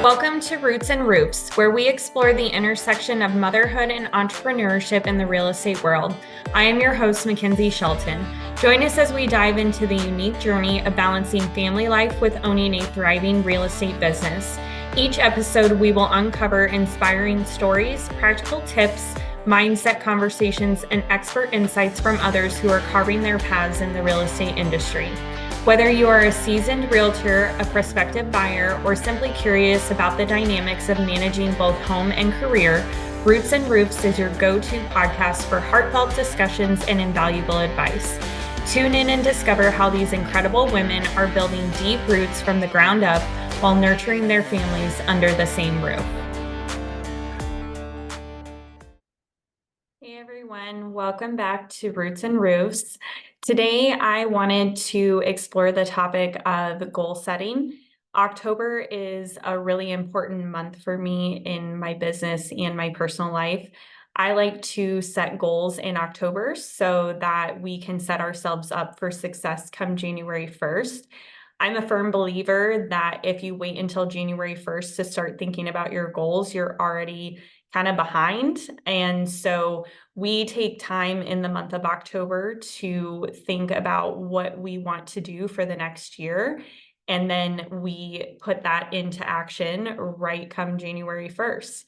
Welcome to Roots and Roofs, where we explore the intersection of motherhood and entrepreneurship in the real estate world. I am your host, Mackenzie Shelton. Join us as we dive into the unique journey of balancing family life with owning a thriving real estate business. Each episode, we will uncover inspiring stories, practical tips, mindset conversations, and expert insights from others who are carving their paths in the real estate industry. Whether you are a seasoned realtor, a prospective buyer, or simply curious about the dynamics of managing both home and career, Roots and Roofs is your go-to podcast for heartfelt discussions and invaluable advice. Tune in and discover how these incredible women are building deep roots from the ground up while nurturing their families under the same roof. Hey everyone, welcome back to Roots and Roofs. Today, I wanted to explore the topic of goal setting. October is a really important month for me in my business and my personal life. I like to set goals in October so that we can set ourselves up for success come January 1st. I'm a firm believer that if you wait until January 1st to start thinking about your goals, you're already kind of behind. And so we take time in the month of October to think about what we want to do for the next year. And then we put that into action right come January 1st.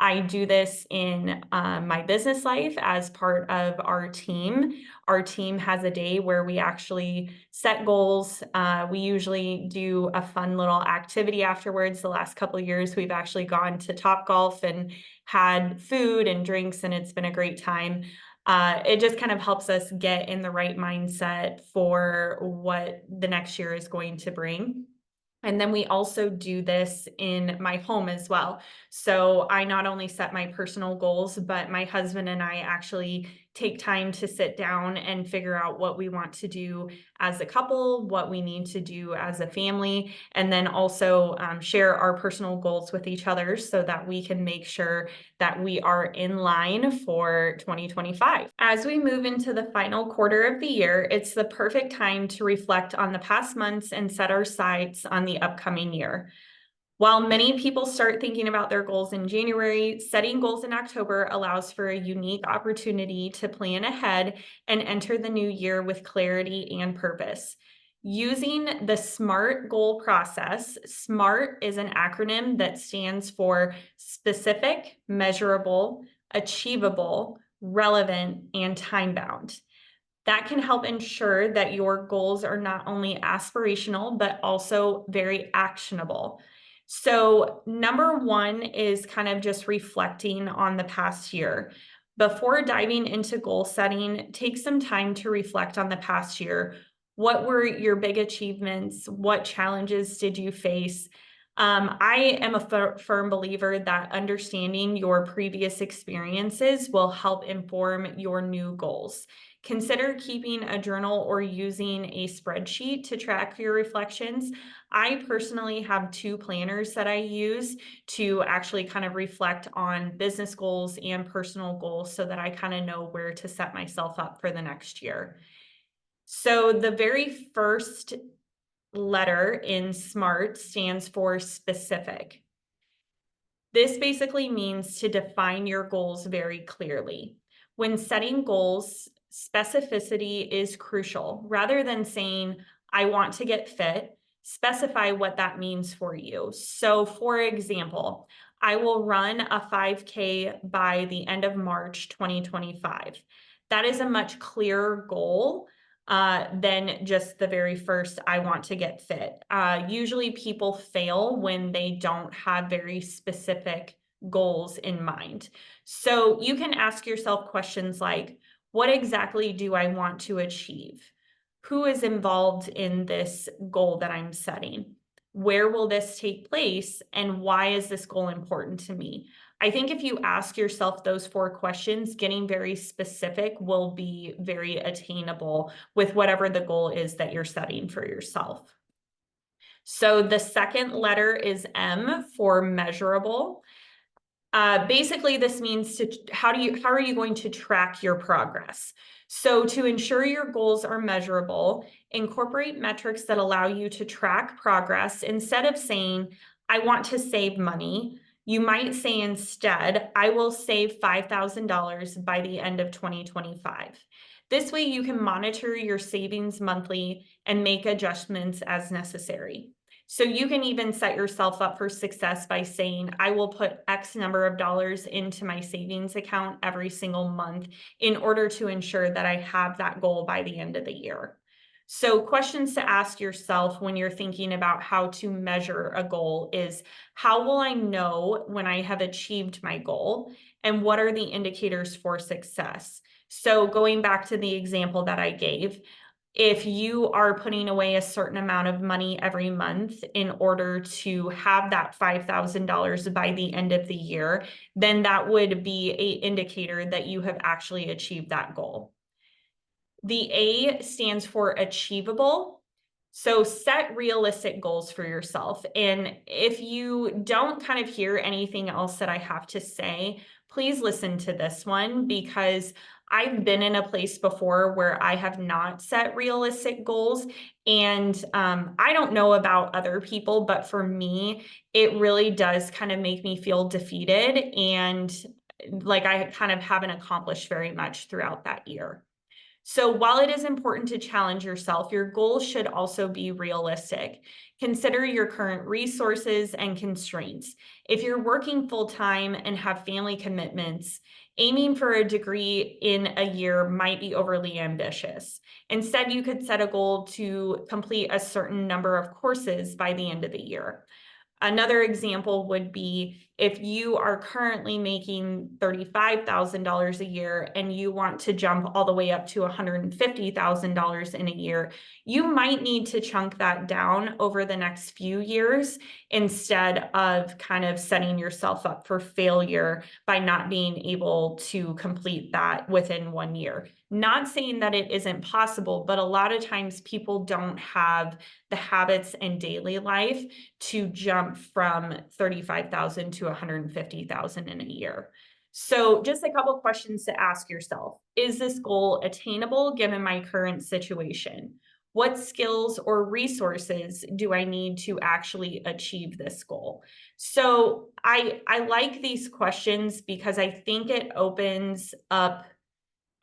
I do this in my business life as part of our team. Our team has a day where we actually set goals. We usually do a fun little activity afterwards. The last couple of years, we've actually gone to Topgolf and had food and drinks, and it's been a great time. It just kind of helps us get in the right mindset for what the next year is going to bring. And then we also do this in my home as well. So I not only set my personal goals, but my husband and I actually take time to sit down and figure out what we want to do as a couple, what we need to do as a family, and then also share our personal goals with each other so that we can make sure that we are in line for 2025. As we move into the final quarter of the year, it's the perfect time to reflect on the past months and set our sights on the upcoming year. While many people start thinking about their goals in January, setting goals in October allows for a unique opportunity to plan ahead and enter the new year with clarity and purpose. Using the SMART goal process, SMART is an acronym that stands for specific, measurable, achievable, relevant, and time-bound. That can help ensure that your goals are not only aspirational, but also very actionable. So number one is kind of just reflecting on the past year. Before diving into goal setting, take some time to reflect on the past year. What were your big achievements? What challenges did you face? I am a firm believer that understanding your previous experiences will help inform your new goals. Consider keeping a journal or using a spreadsheet to track your reflections. I personally have two planners that I use to actually kind of reflect on business goals and personal goals so that I kind of know where to set myself up for the next year. So the very first letter in SMART stands for specific. This basically means to define your goals very clearly. When setting goals, specificity is crucial. Rather than saying, I want to get fit, specify what that means for you. So for example, I will run a 5K by the end of March 2025. That is a much clearer goal than just the very first, I want to get fit. Usually people fail when they don't have very specific goals in mind. So you can ask yourself questions like, what exactly do I want to achieve? Who is involved in this goal that I'm setting? Where will this take place? And why is this goal important to me? I think if you ask yourself those four questions, getting very specific will be very attainable with whatever the goal is that you're setting for yourself. So the second letter is M for measurable. Basically, this means how are you going to track your progress? So to ensure your goals are measurable, incorporate metrics that allow you to track progress instead of saying, I want to save money. You might say instead, I will save $5,000 by the end of 2025. This way you can monitor your savings monthly and make adjustments as necessary. So you can even set yourself up for success by saying, I will put X number of dollars into my savings account every single month in order to ensure that I have that goal by the end of the year. So questions to ask yourself when you're thinking about how to measure a goal is, how will I know when I have achieved my goal? And what are the indicators for success? So going back to the example that I gave, if you are putting away a certain amount of money every month in order to have that $5,000 by the end of the year, then that would be an indicator that you have actually achieved that goal. The A stands for achievable. So set realistic goals for yourself. And if you don't kind of hear anything else that I have to say, please listen to this one, because I've been in a place before where I have not set realistic goals. And I don't know about other people, but for me, it really does kind of make me feel defeated and like I kind of haven't accomplished very much throughout that year. So while it is important to challenge yourself, your goals should also be realistic. Consider your current resources and constraints. If you're working full-time and have family commitments, aiming for a degree in a year might be overly ambitious. Instead, you could set a goal to complete a certain number of courses by the end of the year. Another example would be if you are currently making $35,000 a year and you want to jump all the way up to $150,000 in a year, you might need to chunk that down over the next few years instead of kind of setting yourself up for failure by not being able to complete that within 1 year. Not saying that it isn't possible, but a lot of times people don't have the habits in daily life to jump from 35,000 to 150,000 in a year. So just a couple questions to ask yourself. Is this goal attainable given my current situation? What skills or resources do I need to actually achieve this goal? So I like these questions because I think it opens up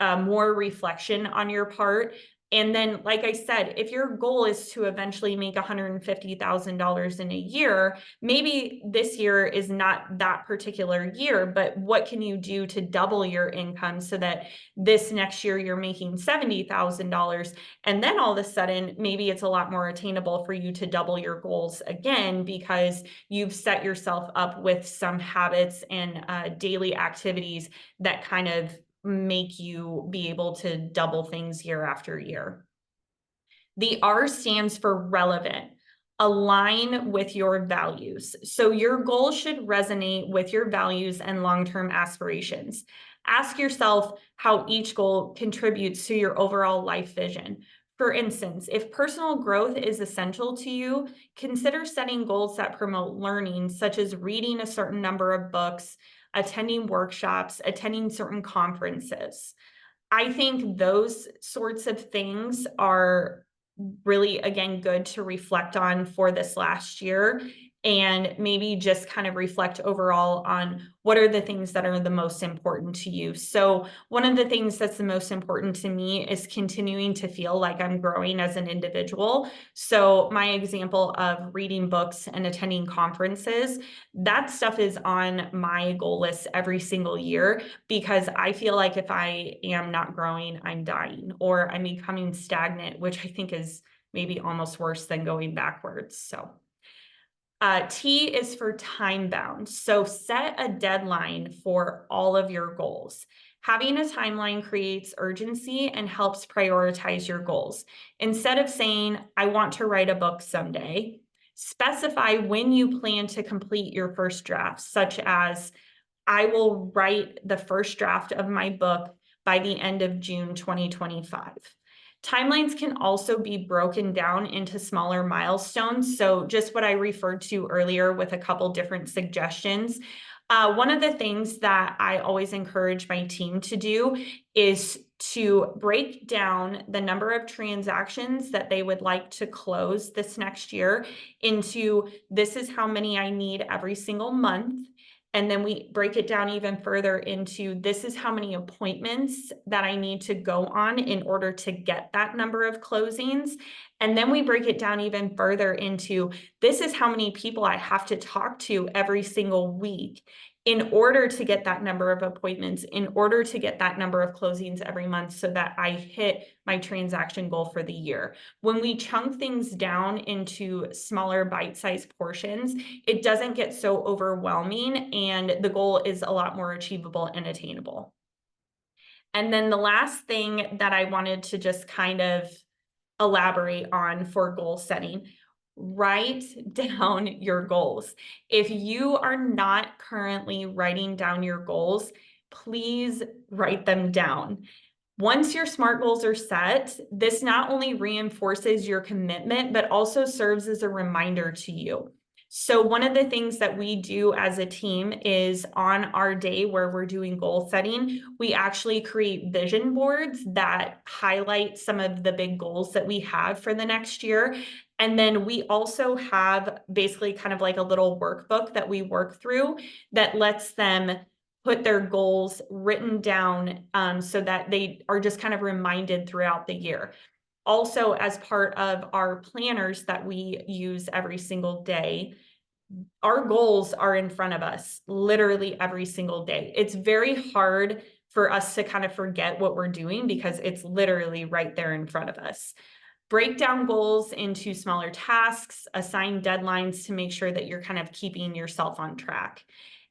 more reflection on your part. And then, like I said, if your goal is to eventually make $150,000 in a year, maybe this year is not that particular year, but what can you do to double your income so that this next year you're making $70,000? And then all of a sudden, maybe it's a lot more attainable for you to double your goals again because you've set yourself up with some habits and daily activities that kind of make you be able to double things year after year. The R stands for relevant. Align with your values. So your goal should resonate with your values and long-term aspirations. Ask yourself how each goal contributes to your overall life vision. For instance, if personal growth is essential to you, consider setting goals that promote learning, such as reading a certain number of books, attending workshops, attending certain conferences. I think those sorts of things are really, again, good to reflect on for this last year, and maybe just kind of reflect overall on what are the things that are the most important to you. So one of the things that's the most important to me is continuing to feel like I'm growing as an individual. So my example of reading books and attending conferences, that stuff is on my goal list every single year, because I feel like if I am not growing, I'm dying or I'm becoming stagnant, which I think is maybe almost worse than going backwards. So T is for time bound. So set a deadline for all of your goals. Having a timeline creates urgency and helps prioritize your goals. Instead of saying, I want to write a book someday, specify when you plan to complete your first draft, such as, I will write the first draft of my book by the end of June 2025. Timelines can also be broken down into smaller milestones. So just what I referred to earlier with a couple different suggestions. One of the things that I always encourage my team to do is to break down the number of transactions that they would like to close this next year into this is how many I need every single month. And then we break it down even further into this is how many appointments that I need to go on in order to get that number of closings. And then we break it down even further into this is how many people I have to talk to every single week in order to get that number of appointments, in order to get that number of closings every month so that I hit my transaction goal for the year. When we chunk things down into smaller bite-sized portions, it doesn't get so overwhelming and the goal is a lot more achievable and attainable. And then the last thing that I wanted to just kind of elaborate on for goal setting, write down your goals. If you are not currently writing down your goals, please write them down. Once your SMART goals are set, this not only reinforces your commitment, but also serves as a reminder to you. So one of the things that we do as a team is on our day where we're doing goal setting, we actually create vision boards that highlight some of the big goals that we have for the next year. And then we also have basically kind of like a little workbook that we work through that lets them put their goals written down so that they are just kind of reminded throughout the year. Also, as part of our planners that we use every single day, our goals are in front of us literally every single day. It's very hard for us to kind of forget what we're doing because it's literally right there in front of us. Break down goals into smaller tasks, assign deadlines to make sure that you're kind of keeping yourself on track,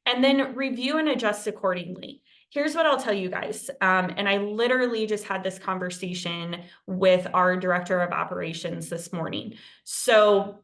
and then review and adjust accordingly. Here's what I'll tell you guys. And I literally just had this conversation with our director of operations this morning. So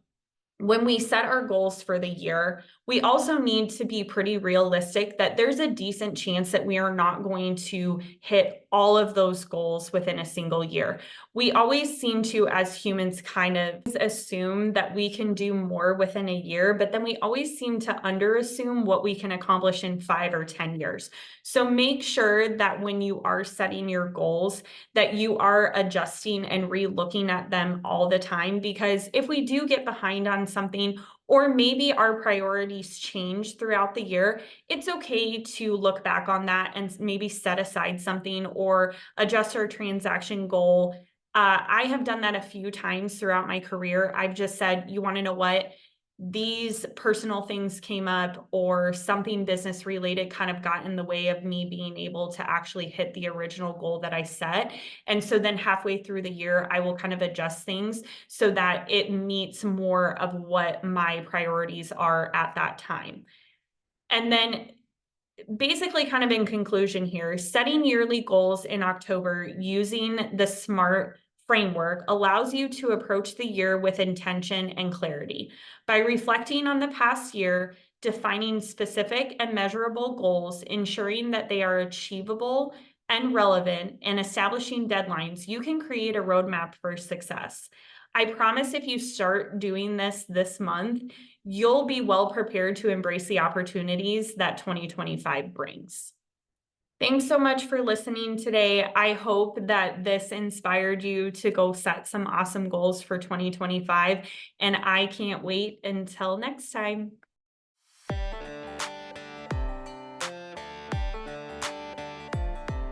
when we set our goals for the year, we also need to be pretty realistic that there's a decent chance that we are not going to hit all of those goals within a single year. We always seem to, as humans, kind of assume that we can do more within a year, but then we always seem to underassume what we can accomplish in 5 or 10 years. So make sure that when you are setting your goals, that you are adjusting and re-looking at them all the time, because if we do get behind on something, or maybe our priorities change throughout the year, it's okay to look back on that and maybe set aside something or adjust our transaction goal. I have done that a few times throughout my career. I've just said, you want to know what? These personal things came up or something business related kind of got in the way of me being able to actually hit the original goal that I set. And so then halfway through the year, I will kind of adjust things so that it meets more of what my priorities are at that time. And then basically, kind of in conclusion here, setting yearly goals in October using the SMART framework allows you to approach the year with intention and clarity. By reflecting on the past year, defining specific and measurable goals, ensuring that they are achievable and relevant, and establishing deadlines, you can create a roadmap for success. I promise if you start doing this month, you'll be well prepared to embrace the opportunities that 2025 brings. Thanks so much for listening today. I hope that this inspired you to go set some awesome goals for 2025, and I can't wait until next time.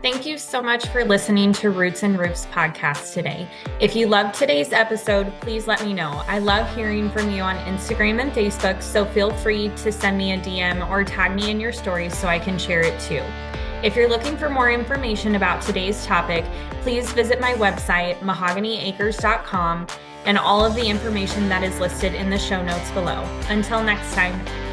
Thank you so much for listening to Roots and Roofs podcast today. If you loved today's episode, please let me know. I love hearing from you on Instagram and Facebook, so feel free to send me a DM or tag me in your stories so I can share it too. If you're looking for more information about today's topic, please visit my website, mahoganyacres.com, and all of the information that is listed in the show notes below. Until next time.